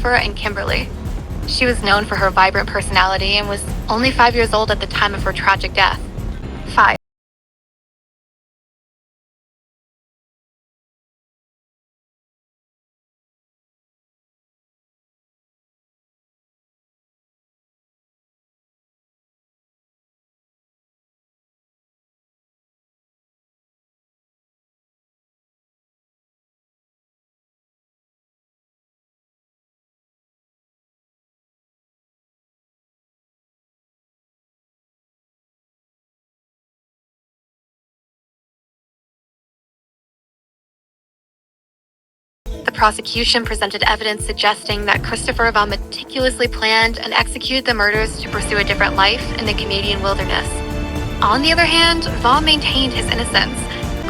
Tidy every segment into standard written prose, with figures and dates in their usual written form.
Christopher and Kimberly. She was known for her vibrant personality and was only 5 years old at the time of her tragic death. 5. The prosecution presented evidence suggesting that Christopher Vaughn meticulously planned and executed the murders to pursue a different life in the Canadian wilderness. On the other hand, Vaughn maintained his innocence,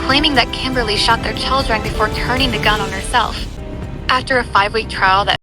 claiming that Kimberly shot their children before turning the gun on herself. After a 5-week trial that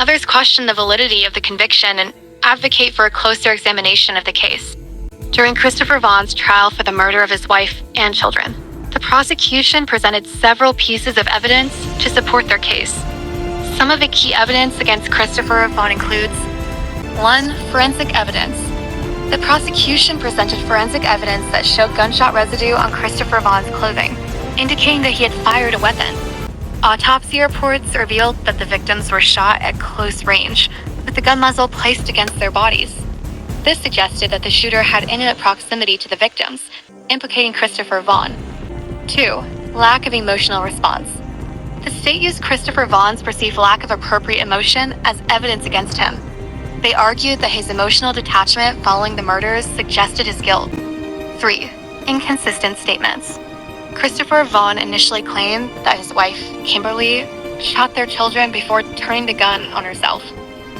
others question the validity of the conviction and advocate for a closer examination of the case. During Christopher Vaughn's trial for the murder of his wife and children, the prosecution presented several pieces of evidence to support their case. Some of the key evidence against Christopher Vaughn includes 1. Forensic evidence. The prosecution presented forensic evidence that showed gunshot residue on Christopher Vaughn's clothing, indicating that he had fired a weapon. Autopsy reports revealed that the victims were shot at close range, with the gun muzzle placed against their bodies. This suggested that the shooter had intimate proximity to the victims, implicating Christopher Vaughn. 2. Lack of emotional response. The state used Christopher Vaughn's perceived lack of appropriate emotion as evidence against him. They argued that his emotional detachment following the murders suggested his guilt. 3. Inconsistent statements. Christopher Vaughn initially claimed that his wife, Kimberly, shot their children before turning the gun on herself.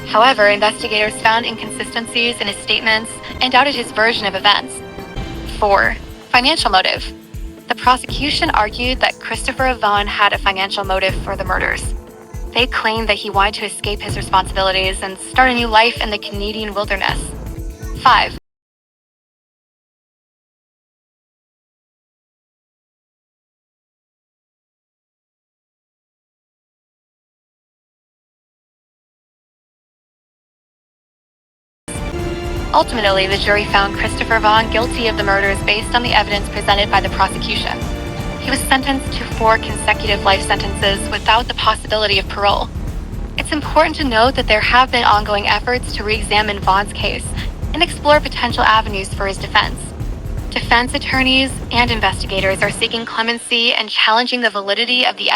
However, investigators found inconsistencies in his statements and doubted his version of events. 4. Financial motive. The prosecution argued that Christopher Vaughn had a financial motive for the murders. They claimed that he wanted to escape his responsibilities and start a new life in the Canadian wilderness. 5. Ultimately, the jury found Christopher Vaughn guilty of the murders based on the evidence presented by the prosecution. He was sentenced to 4 consecutive life sentences without the possibility of parole. It's important to note that there have been ongoing efforts to re-examine Vaughn's case and explore potential avenues for his defense. Defense attorneys and investigators are seeking clemency and challenging the validity of the